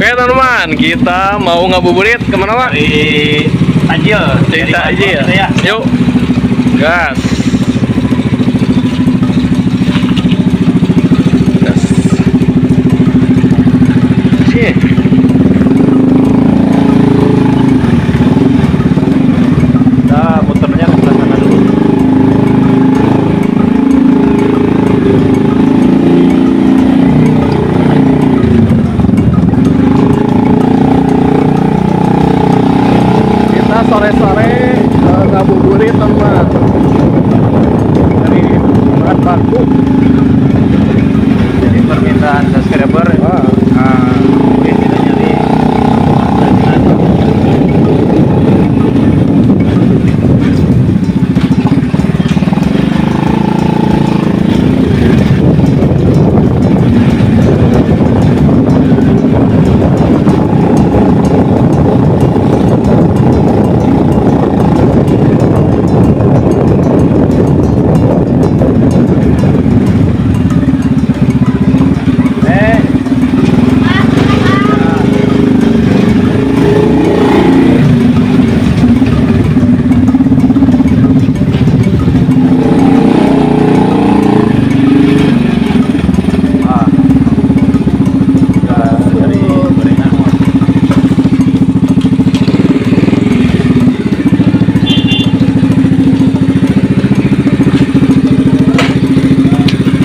Oke teman-teman, kita mau ngabuburit kemana Pak? Di Tajil. Cerita aja ya. Ya. Yuk, gas. Gas. Sih. Kita muternya ke sebelah sana dulu. Kita sore-sore ngabuburit teman dari Bahan Baku. Jadi permintaan subscriber. Mungkin kita nyari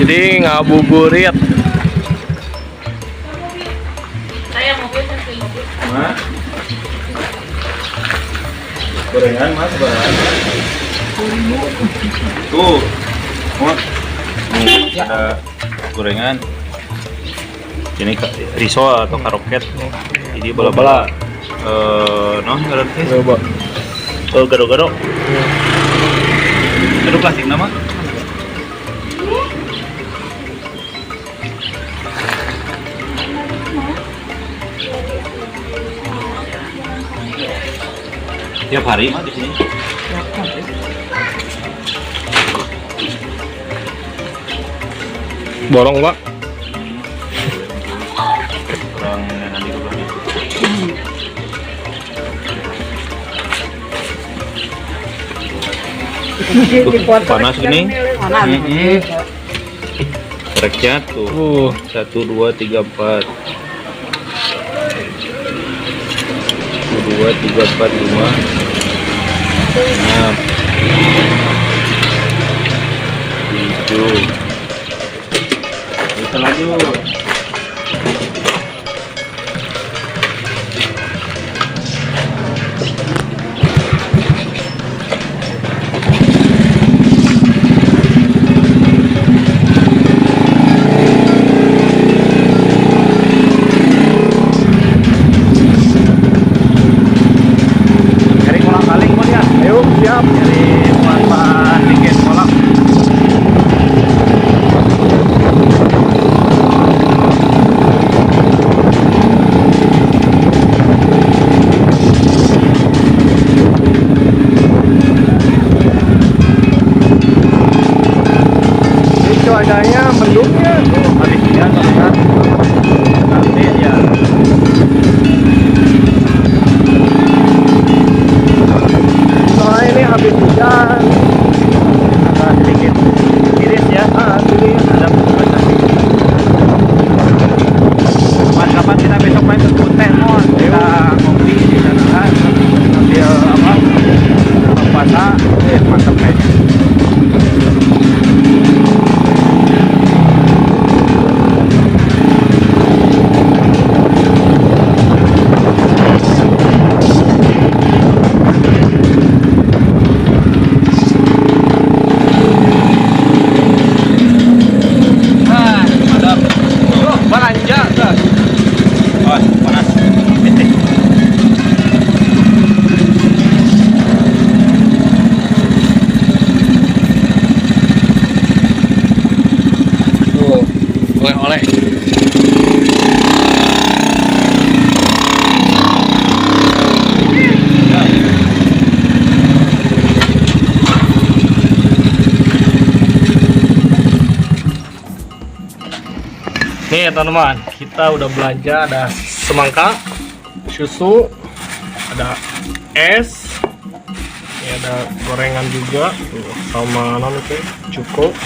Jadi ngabuburit. Saya mobil sampai mobil. Mas. Gorengan Mas, gorengan. Tuh. Mas. Ada gorengan. Ini risol atau karoket. Jadi bola-bola. Noh, ngaran teh. Coba. Gado-gado. Gado plastik nama? Tiap hari mah di sini. Borong Pak. Orang nanti dulu. Panas gini. Treknya tuh. 1, 2, 3, 4. 1, 2, 3, 4, 5, 6, 7. Bisa lanjut. Cari kolam paling mau ya? Ayo, siap. Cari manfaat dikit kolam. Ini cuacanya mendung ya. Paling dia terlihat nanti ya. Soalnya ini habis hujan. Agak sedikit iris ya. Jadi Ada perubahan. Mas, kapan kita besok main ke kebun teh Mon? Kita ngopi di sana kan, sambil apa? Puasa, mantap kayaknya. Mantap. belanja gas. Oh, panas. teman-teman, kita udah belanja. Ada semangka, susu, ada es, ini ada gorengan juga tuh, sama non itu cukup.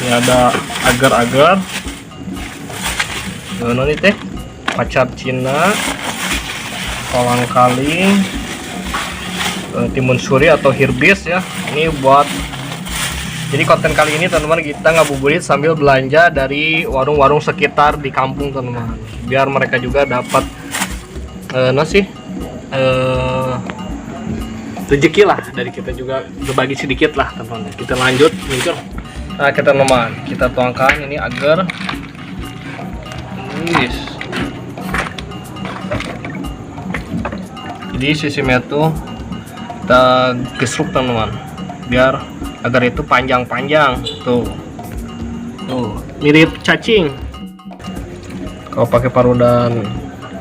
Ini ada agar-agar, non itu pacar Cina, kolang kaling, timun suri atau hirbis ya. Ini buat, jadi konten kali ini teman-teman kita ngabuburit sambil belanja dari warung-warung sekitar di kampung teman-teman, biar mereka juga dapat rezeki lah dari kita juga, berbagi sedikit lah teman-teman. Kita lanjut mikir. Nah kita teman, kita tuangkan ini agar jadi sistemnya tuh kita gesruk teman-teman, biar agar itu panjang-panjang tuh mirip cacing. Kalau pakai parudan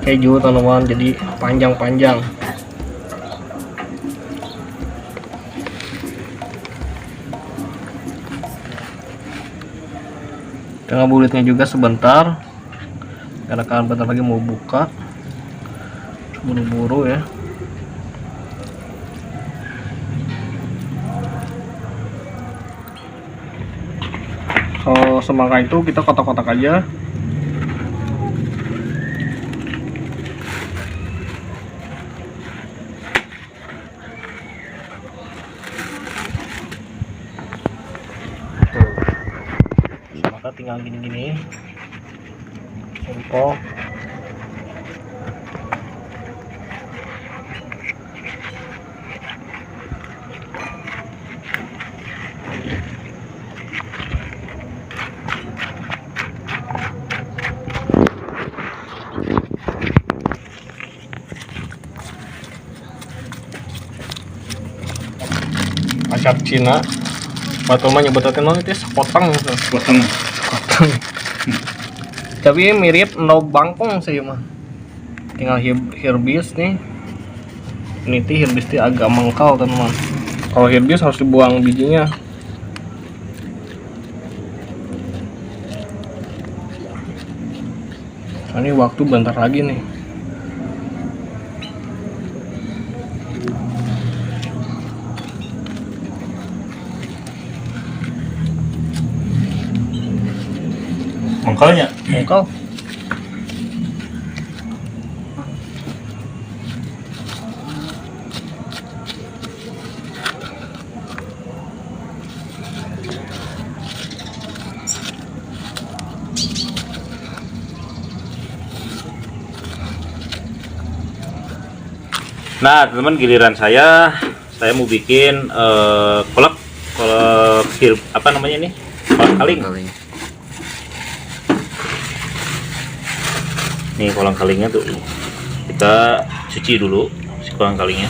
keju teman-teman, jadi panjang-panjang. Kita ngabulitnya juga sebentar karena kan bentar lagi mau buka, buru-buru ya. Kalau semangka itu kita kotak-kotak aja. Semangka tinggal gini-gini, simpel. Pacar Cina, batu mah nyebutin non itu sepotong gitu. Potong. Tapi mirip no bangkong sih mah. Tinggal hirbis nih. Ini tuh hirbis tuh agak mengkal teman. Kalau hirbis harus dibuang bijinya. Nah, ini waktu bentar lagi nih. Mangkalnya. Mengkal. Nah teman-teman, giliran saya mau bikin kolak apa namanya ini, kolang kaling. Nih kolang kalingnya tuh kita cuci dulu si kolang kalingnya.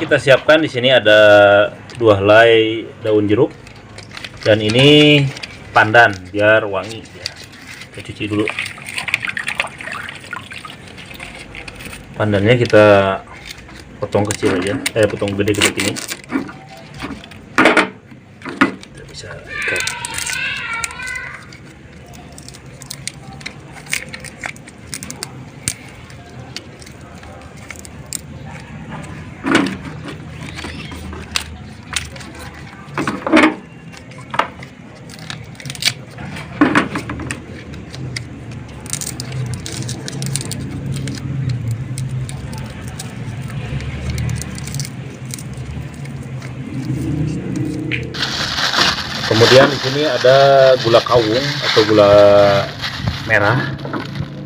Kita siapkan di sini ada 2 helai daun jeruk dan ini pandan biar wangi ya. Kita cuci dulu. Pandannya kita potong kecil aja, potong gede-gede gini. Kita bisa ikat. Kemudian di sini ada gula kawung atau gula merah.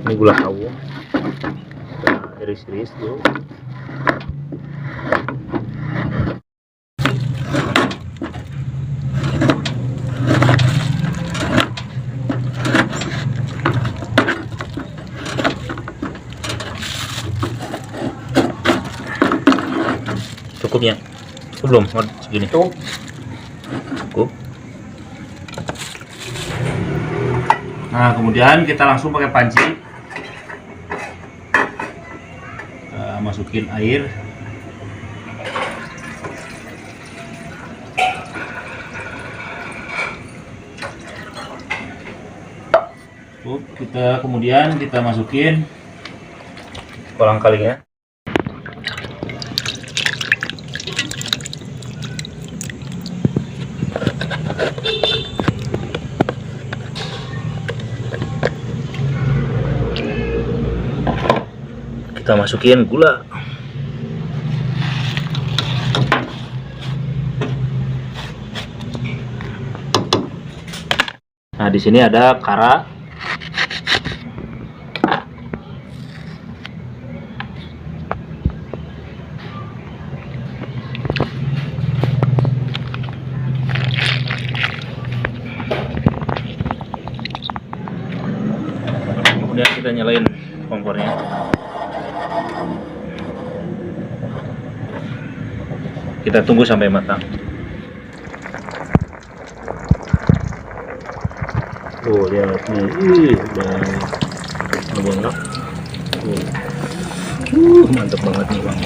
Ini gula kawung. Kita iris-iris dulu. Cukupnya? Belum, segini. Cukup. Nah, kemudian kita langsung pakai panci. Kita masukin air. Kemudian kita masukin kolang kalingnya. Kita masukin gula. Nah, di sini ada kara. Kemudian kita nyalain kompornya. Kita tunggu sampai matang. Oh, lihat nih, udah banget. Mantap banget nih bang.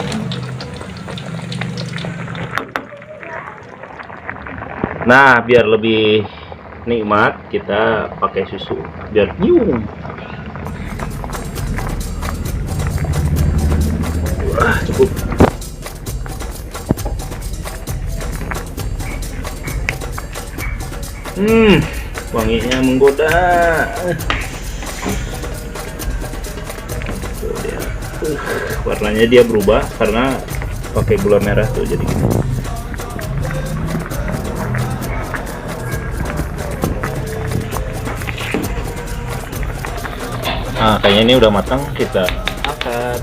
Nah, biar lebih nikmat kita pakai susu biar nyum. Wah, cukup. Wanginya menggoda. Tuh dia. Warnanya dia berubah karena pakai gula merah tuh jadi gini. Nah, kayaknya ini udah matang, kita angkat.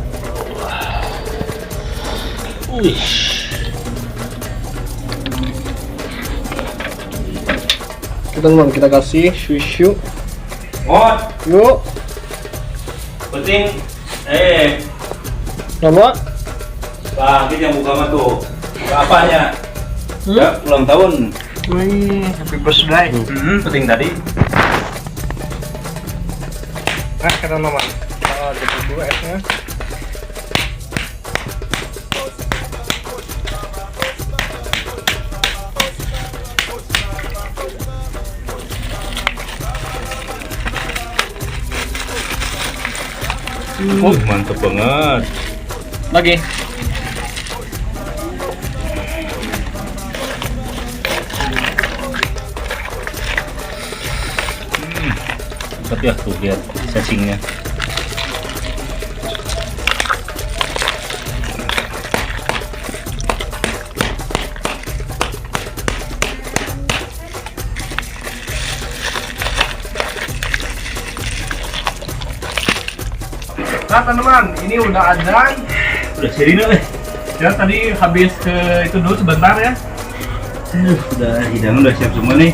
Wih. Kita kasih susu. Oh, Yuk. penting. Nama? Bang, kita yang buka mah tuh. Apanya? Ya, ulang tahun. Wih, happy birthday. Penting tadi. Kata nama. Jemput dulu esnya. Mantap banget. Lagi. Mantap ya, tuh lihat cacingnya. Nah teman-teman, ini udah azan. Udah sirine deh. Ya tadi habis ke itu dulu sebentar ya. Udah hidangan udah siap semua nih.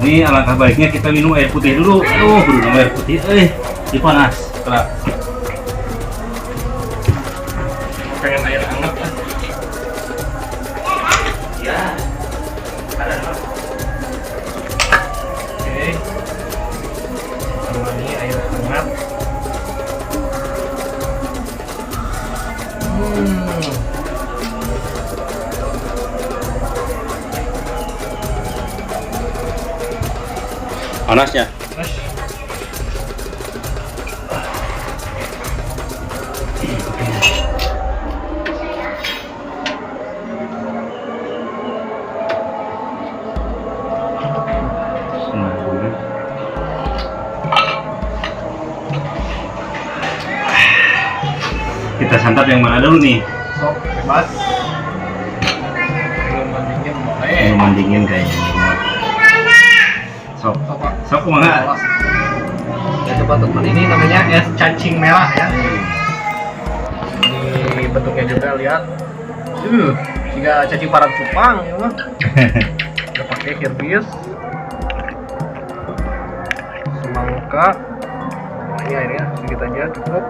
Ini alangkah baiknya kita minum air putih dulu. Aduh, kudu minum air putih. Ini panas. Setelah Pengen air hangat. ya. Ada apa? Oke. Sama ini air hangat. Panasnya. Kita santap yang mana dulu nih? Sok, bebas. Minuman dingin boleh. Minuman dingin kayaknya. Sok, Sok, Pak. sok mana? Ya coba teman, ini namanya es cacing merah ya. Ini bentuknya juga lihat. Jika cacing parang cupang ya mah. Kita pakai hirbis. Semangka. Ini airnya sedikit aja cukup.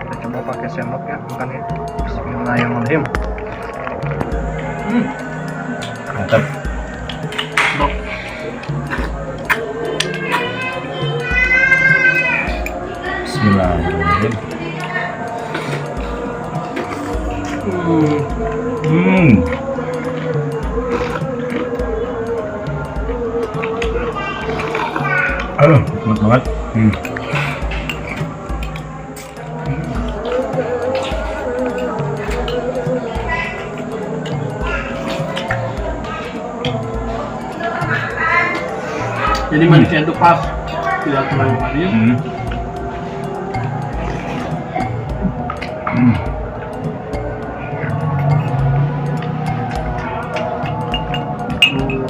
Kita coba pakai sendok ya, makan ya. Bismillah. Bismillahirrahmanirrahim. Mantap. Bismillahirrahmanirrahim. Aduh, enak banget. Jadi manisnya itu pas, tidak terlalu manis.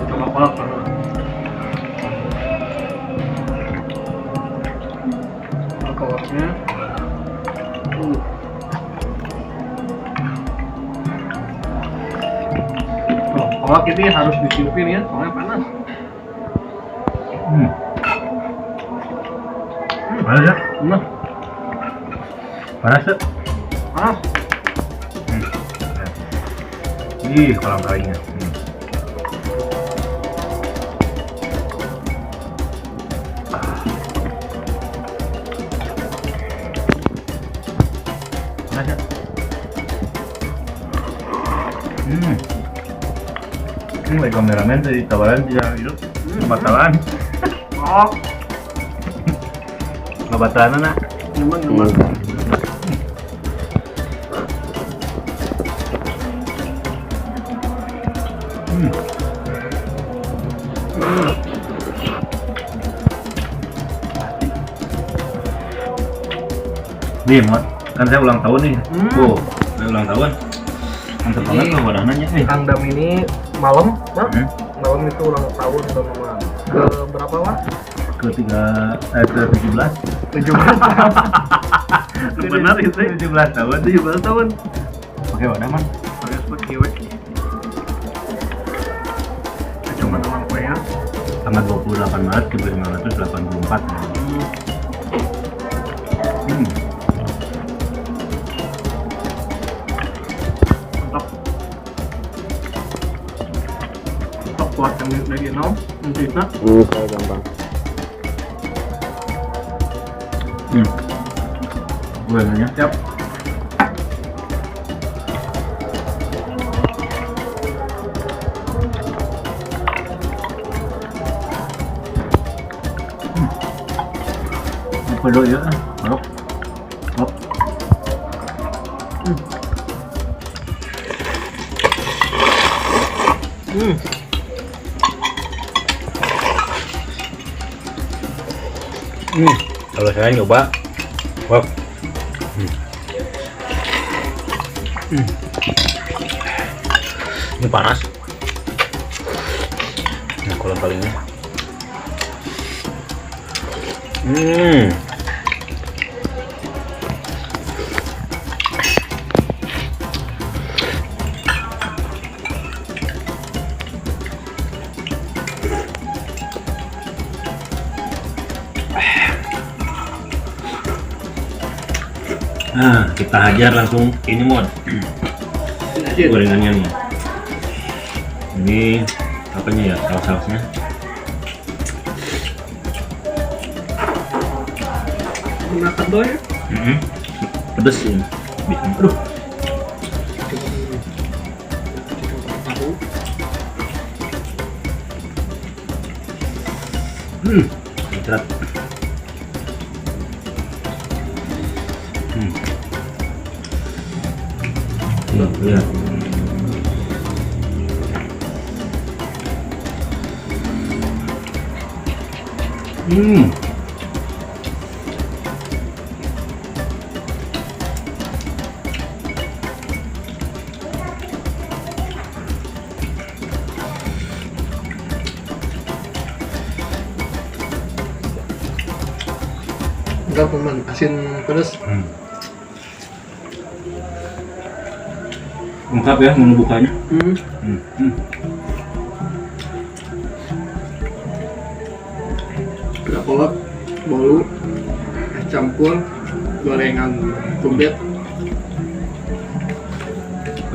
Coba kolak karena kolaknya. Oh, kolak ini harus ditiupin ya, soalnya panas. Panas ya? Nah, Panas ya? panas. Ih, kolang kalinya. Panas ya? Ini kameramen tadi tawaran dia itu batalan. Oh, Nggak batalan nak. nyaman. Nih, Mod. Kan saya ulang tahun nih. Hmm. Saya ulang tahun. Mantap banget tuh wadahnya nih. Kang Dam ini malam, Mak. Hmm. Malam itu ulang tahun teman-teman. Ke berapa, Mak? Ke 17. 17. Benar itu 17 tahun. 17 tahun. Oke, wadah man. Pakai seperti kiwek. Cuma teman kue ya. Tanggal 28 Maret 1984. Mantap. Top kuat yang lagi nol. Nanti nak. Kayak gampang. Gue nanya. Siap. Apa dulu ya? Hop. Hop. Kalau saya nyoba, wow. Ini panas. Nah, kolang kalingnya. Nah, kita hajar langsung ini Mod. Gorengannya nih. Ini apanya ya? Saus-sausnya. Makan doy. Pedes ini. Bikin. Aduh. Berat. Lihat. Enggak teman, asin pedas. Lengkap ya menu bukanya. Ada kolak, bolu, es campur, gorengan kumbit.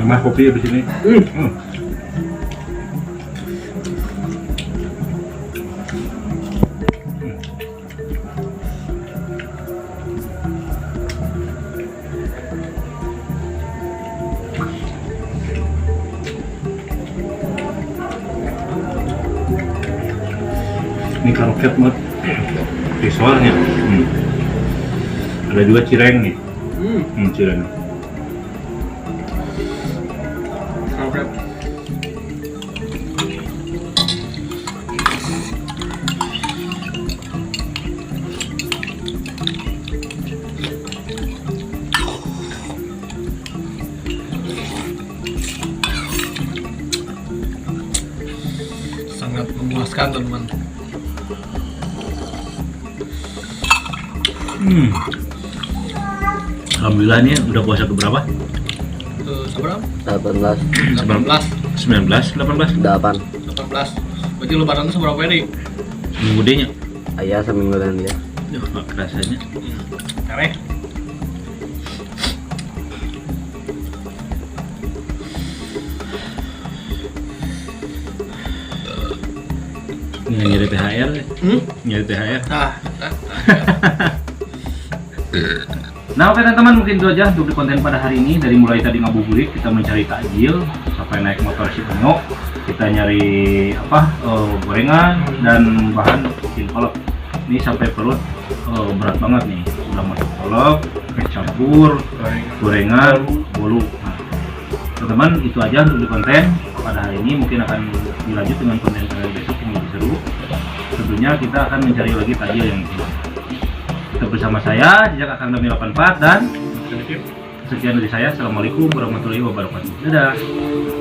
Sama kopi di sini. Ini karoket mah visualnya. Ada juga cireng nih. Cireng. Oke. Sangat memuaskan teman-teman. Alhamdulillah ini udah puasa keberapa? Seberapa? 18 18. 19, 18? 8 18. Berarti lebaran itu seberapa hari? Minggu gedenya. ayah seminggu dan dia Duh, gak kerasanya. Kareh. Nggak nyari THR ya? Nyari THR. Nah oke teman-teman, mungkin itu aja untuk di konten pada hari ini. Dari mulai tadi ngabuburit kita mencari takjil sampai naik motor si Penyo, kita nyari gorengan dan bahan bikin kolak. Ini sampai perut berat banget nih, udah masuk kolak, campur, gorengan, bolu. Nah, teman-teman itu aja untuk di konten pada hari ini. Mungkin akan dilanjut dengan konten besok yang lebih seru. Tentunya kita akan mencari lagi takjil yang tetap bersama saya Jejak Akang Dami 84 dan sekian dari saya. Assalamualaikum warahmatullahi wabarakatuh. Dadah.